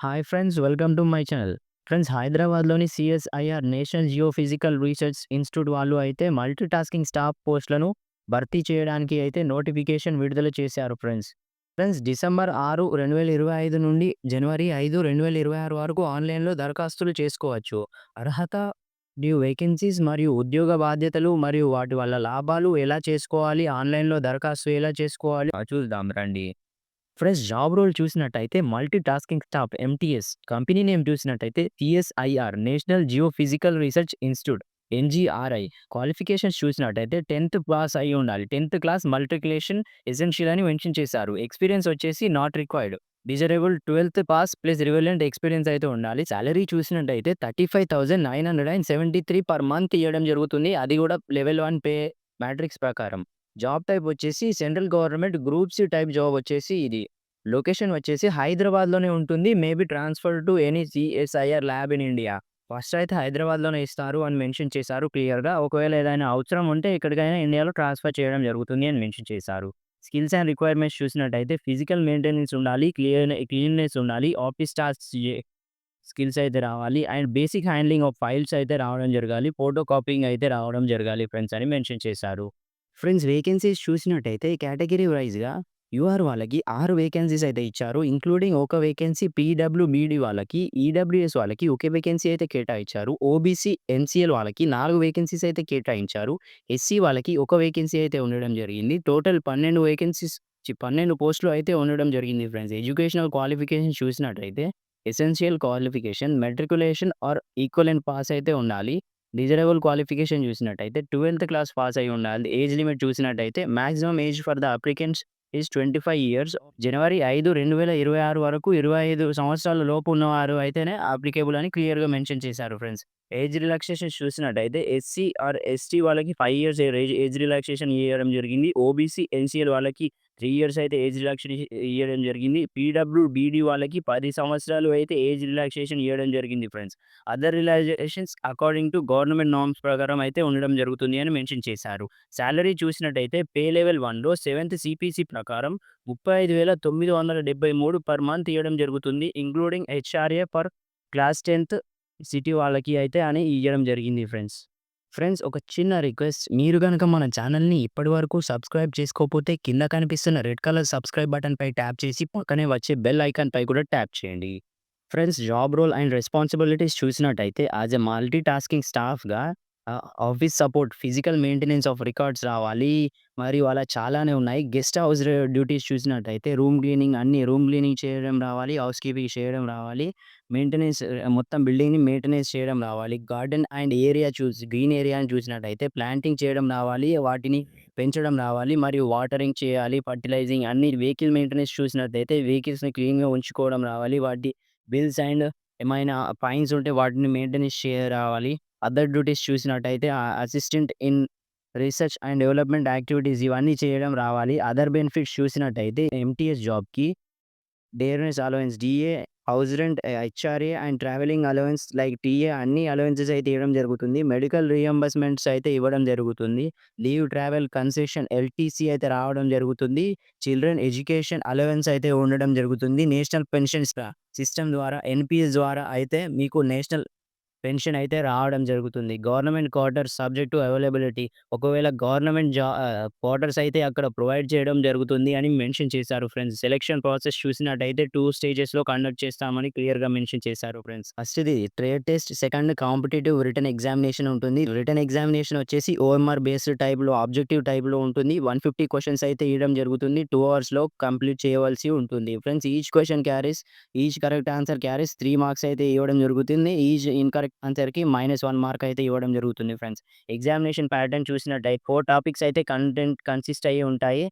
Hi friends, welcome to my channel. Friends, హైదరాబాద్‌లోని CSIR national geophysical research institute వాళ్ళు అయితే multi tasking staff పోస్టులను భర్తీ చేయడానికి అయితే నోటిఫికేషన్ విడుదల చేశారు ఫ్రెండ్స్. డిసెంబర్ 6, 2025 నుండి జనవరి 5, 2026 వరకు ఆన్‌లైన్‌లో దరఖాస్తులు చేసుకోవచ్చు. అర్హత, న్యూ వేకెన్సీస్ మరియు ఉద్యోగ బాధ్యతలు మరియు వాటి వల్ల లాభాలు ఎలా చేసుకోవాలి, ఆన్‌లైన్‌లో దరఖాస్తు ఎలా చేసుకోవాలి చూద్దాం రండి. ఫ్రెండ్స్, జాబ్ రోల్ చూసినట్టయితే multi tasking staff MTS. Company name చూసినట్టయితే CSIR national geo physical research institute NGRI. Qualifications చూసినట్టయితే 10th పాస్ అయి ఉండాలి. 10th క్లాస్ మల్టిప్లికేషన్ ఎసెన్షియల్ అని మెన్షన్ చేశారు. ఎక్స్పీరియన్స్ వచ్చేసి not required. Desirable 12th pass plus relevant experience అయితే ఉండాలి. సాలరీ చూసినట్టయితే 35,973 పర్ మంత్ ఇవ్వడం జరుగుతుంది. అది కూడా లెవెల్ 1 పే మ్యాట్రిక్స్ ప్రకారం. జాబ్ టైప్ వచ్చేసి central government group C type job వచ్చేసి ఇది. లొకేషన్ వచ్చేసి హైదరాబాద్‌లోనే ఉంటుంది. Maybe transfer to any CSIR lab in India. First అయితే హైదరాబాద్‌లోనే ఇస్తారు అని మెన్షన్ చేశారు క్లియర్‌గా. ఒకవేళ ఏదైనా అవసరం ఉంటే ఎక్కడికైనా ఇండియాలో ట్రాన్స్‌ఫర్ చేయడం జరుగుతుంది అని మెన్షన్ చేశారు. స్కిల్స్ అండ్ రిక్వైర్మెంట్స్ చూసినట్టయితే ఫిజికల్ మెయింటెనెన్స్ ఉండాలి. క్లీన్‌నెస్ ఉండాలి. ఆఫీస్ టాస్క్స్ స్కిల్స్ అయితే రావాలి. And basic handling of files అయితే రావడం జరగాలి. ఫోటో కాపీయింగ్ అయితే రావడం జరగాలి ఫ్రెండ్స్ అని మెన్షన్ చేశారు. ఫ్రెండ్స్, వేకెన్సీస్ చూసినట్టయితే కేటగిరీ వైస్‌గా యూఆర్ వాళ్ళకి 6 వేకెన్సీస్ అయితే ఇచ్చారు. ఇంక్లూడింగ్ ఒక వేకెన్సీ పీడబ్ల్యూబీడీ వాళ్ళకి, ఈడబ్ల్యూఎస్ వాళ్ళకి ఒక వేకెన్సీ అయితే కేటాయించారు. ఓబీసీ, ఎన్సీఎల్ వాళ్ళకి 4 వేకెన్సీస్ అయితే కేటాయించారు. ఎస్సీ వాళ్ళకి ఒక వేకెన్సీ అయితే ఉండడం జరిగింది. టోటల్ 12 వేకెన్సీస్ 12 పోస్టులు అయితే ఉండడం జరిగింది ఫ్రెండ్స్. ఎడ్యుకేషనల్ క్వాలిఫికేషన్ చూసినట్టయితే essential qualification, matriculation are equivalent pass అయితే ఉండాలి. డిజైరబుల్ క్వాలిఫికేషన్ చూసినట్టయితే 12th క్లాస్ పాస్ అయ్యి ఉండాలి. ఏజ్ లిమిట్ చూసినట్టయితే maximum age for the applicants is 25 years. జనవరి 5, 2026 వరకు 25 సంవత్సరాల లోపు ఉన్నవారు అయితేనే అప్లికేబుల్ అని క్లియర్‌గా మెన్షన్ చేశారు ఫ్రెండ్స్. ఏజ్ రిలాక్సేషన్స్ చూసినట్టయితే ఎస్సీ ఆర్ ఎస్టీ వాళ్ళకి 5 ఇయర్స్ ఏజ్ రిలాక్సేషన్ ఇయ్యడం జరిగింది. ఓబీసీ, ఎన్సీఎల్ వాళ్ళకి 3 ఇయర్స్ అయితే ఏజ్ రిలాక్సేషన్ ఇయ్యడం జరిగింది. పీడబ్ల్యూబీడీ వాళ్ళకి 10 సంవత్సరాలు అయితే ఏజ్ రిలాక్సేషన్ ఇయ్యడం జరిగింది friends. Other relaxations according to government norms ప్రకారం అయితే ఉండడం జరుగుతుంది అని మెన్షన్ చేశారు. సాలరీ చూసినట్టయితే పే లెవెల్ 1లో 7th సీపీసీ ప్రకారం 35,973 పర్ మంత్ ఇయ్యడం జరుగుతుంది. Including HRA for class 10th city వాళ్ళకి అయితే అని ఇయ్యడం జరిగింది ఫ్రెండ్స్. ఒక చిన్న రిక్వెస్ట్, మీరు గనక మన ఛానల్‌ని ఇప్పటివరకు సబ్స్క్రైబ్ చేసుకోకపోతే కింద కనిపిస్తున్న రెడ్ కలర్ సబ్స్క్రైబ్ బటన్‌పై ట్యాప్ చేసి పక్కనే వచ్చే బెల్ ఐకాన్‌పై కూడా ట్యాప్ చేయండి. Friends, job role and responsibilities చూసినట్టయితే యాస్ ఎ మల్టీ టాస్కింగ్ స్టాఫ్‌గా office support, physical maintenance of records రావాలి. మరియు అలా చాలానే ఉన్నాయి. గెస్ట్ హౌస్ డ్యూటీస్ చూసినట్టయితే రూమ్ క్లీనింగ్ చేయడం రావాలి. హౌస్ కీపింగ్ చేయడం రావాలి. మెయింటెనెన్స్ మొత్తం బిల్డింగ్‌ని మెయింటెనెన్స్ చేయడం రావాలి. గార్డెన్ అండ్ గ్రీన్ ఏరియాని చూసినట్టయితే ప్లాంటింగ్ చేయడం రావాలి. వాటిని పెంచడం రావాలి. మరియు వాటరింగ్ చేయాలి. ఫర్టిలైజింగ్ అన్ని వెహికల్ మెయింటెనెన్స్ చూసినట్టయితే వెహికల్స్‌ని క్లీన్‌గా ఉంచుకోవడం రావాలి. వాటి బిల్స్ అండ్ ఏమైనా ఫైన్స్ ఉంటే వాటిని మెయింటెనెన్స్ రావాలి. అదర్ డ్యూటీస్ చూసినట్టయితే assistant in research and development activities ఇవన్నీ చేయడం రావాలి. అదర్ బెనిఫిట్స్ చూసినట్టయితే ఎంటీఎస్ జాబ్‌కి dearness allowance, DA, house rent, HRA and travelling allowance like TA అన్ని అలవెన్సెస్ అయితే ఇవ్వడం జరుగుతుంది. మెడికల్ రీయింబర్స్‌మెంట్స్ అయితే ఇవ్వడం జరుగుతుంది. లీవ్ ట్రావెల్ కన్సెషన్ ఎల్‌టీసీ అయితే రావడం జరుగుతుంది. చిల్డ్రన్ ఎడ్యుకేషన్ అలవెన్స్ అయితే ఉండడం జరుగుతుంది. నేషనల్ పెన్షన్స్ సిస్టమ్ ద్వారా ఎన్‌పీఎస్ ద్వారా అయితే మీకు నేషనల్ పెన్షన్ అయితే రావడం జరుగుతుంది. Government quarters subject to availability. ఒకవేళ గవర్నమెంట్ క్వార్టర్స్ అయితే అక్కడ ప్రొవైడ్ చేయడం జరుగుతుంది అని మెన్షన్ చేశారు ఫ్రెండ్స్. సెలక్షన్ ప్రాసెస్ చూసినట్టయితే 2 స్టేజెస్‌లో కండక్ట్ చేస్తామని క్లియర్‌గా మెన్షన్ చేశారు ఫ్రెండ్స్. ఫస్ట్‌ది trade test, second competitive written examination ఉంటుంది. రిటన్ ఎగ్జామినేషన్ వచ్చేసి ఓఎంఆర్ బేస్డ్ టైప్‌లో, ఆబ్జెక్టివ్ టైప్‌లో ఉంటుంది. 150 క్వెషన్స్ అయితే ఇవ్వడం జరుగుతుంది. 2 అవర్స్‌లో కంప్లీట్ చేయవలసి ఉంటుంది. Friends, each correct answer carries 3 marks అయితే ఇవ్వడం జరుగుతుంది. ఈచ్ ఇన్‌కరెక్ట్ ఆన్సర్‌కి -1 మార్క్ అయితే ఇవ్వడం జరుగుతుంది ఫ్రెండ్స్. ఎగ్జామినేషన్ ప్యాటర్న్ చూసినట్టయితే 4 టాపిక్స్ అయితే కంటెంట్ కన్సిస్ట్ అయ్యి ఉంటాయి.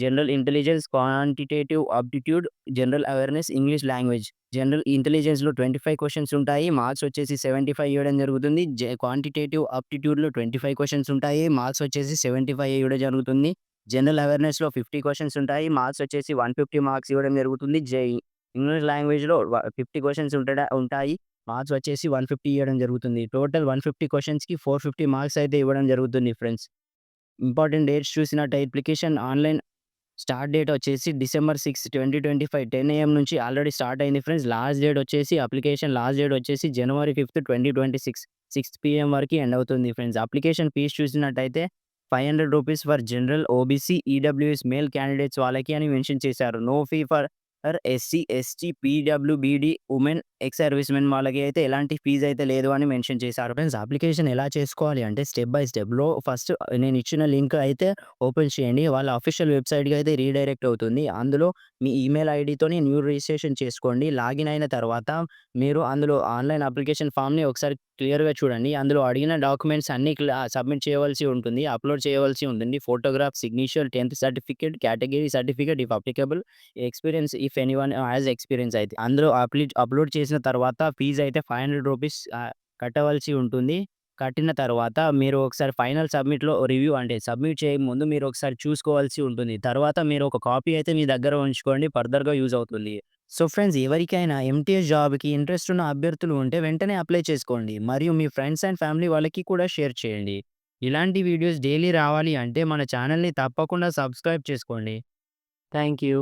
General intelligence, quantitative aptitude, general awareness, English language. General ఇంటెలిజెన్స్‌లో 25 క్వెషన్స్ ఉంటాయి. మార్క్స్ వచ్చేసి 75 ఇవ్వడం జరుగుతుంది. క్వాంటిటేటివ్ ఆప్టిట్యూడ్‌లో 25 క్వెషన్స్ ఉంటాయి. మార్క్స్ వచ్చేసి 75 ఇవ్వడం జరుగుతుంది. జనరల్ అవేర్‌నెస్‌లో 50 క్వెషన్స్ ఉంటాయి. మార్క్స్ వచ్చేసి 150 మార్క్స్ ఇవ్వడం జరుగుతుంది. ఇంగ్లీష్ లాంగ్వేజ్‌లో 50 క్వెషన్స్ ఉంటాయి. మార్క్స్ వచ్చేసి 150 ఇయ్యడం జరుగుతుంది. టోటల్ 150 క్వెషన్స్‌కి 450 మార్క్స్ అయితే ఇవ్వడం జరుగుతుంది ఫ్రెండ్స్. ఇంపార్టెంట్ డేట్స్ చూసినట్టయితే అప్లికేషన్ ఆన్‌లైన్ స్టార్ట్ డేట్ వచ్చేసి డిసెంబర్ 6, 2025 10 AM నుంచి ఆల్రెడీ స్టార్ట్ అయింది ఫ్రెండ్స్. అప్లికేషన్ లాస్ట్ డేట్ వచ్చేసి జనవరి 5, 2026 6 PM వరకి ఎండ్ అవుతుంది ఫ్రెండ్స్. అప్లికేషన్ ఫీస్ చూసినట్టయితే రూ. 500 for general, OBC, EWS male candidates వాళ్ళకి అని మెన్షన్ చేశారు. No fee for SC, ST, పీడబ్ల్యూబీడీ, ఉమెన్, ఎక్స్ సర్వీస్ మెన్ వాళ్ళకి అయితే ఎలాంటి ఫీజ్ అయితే లేదు అని మెన్షన్ చేశారు ఫ్రెండ్స్. అప్లికేషన్ ఎలా చేసుకోవాలి అంటే స్టెప్ బై స్టెప్‌లో ఫస్ట్ నేను ఇచ్చిన లింక్ అయితే ఓపెన్ చేయండి. వాళ్ళ అఫీషియల్ వెబ్‌సైట్‌కి అయితే రీడైరెక్ట్ అవుతుంది. అందులో మీ ఈమెయిల్ ఐడీతోని న్యూ రిజిస్ట్రేషన్ చేసుకోండి. లాగిన్ అయిన తర్వాత మీరు అందులో ఆన్‌లైన్ అప్లికేషన్ ఫామ్‌ని ఒకసారి క్లియర్‌గా చూడండి. అందులో అడిగిన డాక్యుమెంట్స్ అన్నీ సబ్మిట్ చేయవలసి ఉంటుంది. అప్‌లోడ్ చేయవలసి ఉంటుంది. Photograph, signature, 10th certificate, category certificate if applicable, experience if anyone has experience అయితే. అందులో అప్‌లోడ్ చేసిన తర్వాత ఫీజ్ అయితే రూ. 500 కట్టవలసి ఉంటుంది. కట్టిన తర్వాత మీరు ఒకసారి ఫైనల్ సబ్మిట్‌లో రివ్యూ అంటే సబ్మిట్ చేయకముందు మీరు ఒకసారి చూసుకోవాల్సి ఉంటుంది. తర్వాత మీరు ఒక కాపీ అయితే మీ దగ్గర ఉంచుకోండి. ఫర్దర్‌గా యూజ్ అవుతుంది. సో ఫ్రెండ్స్, ఎవరికైనా ఎంటీఎస్ జాబ్‌కి ఇంట్రెస్ట్ ఉన్న అభ్యర్థులు ఉంటే వెంటనే అప్లై చేసుకోండి. మరియు మీ ఫ్రెండ్స్ అండ్ ఫ్యామిలీ వాళ్ళకి కూడా షేర్ చేయండి. ఇలాంటి వీడియోస్ డైలీ రావాలి అంటే మన ఛానెల్‌ని తప్పకుండా సబ్స్క్రైబ్ చేసుకోండి. Thank you.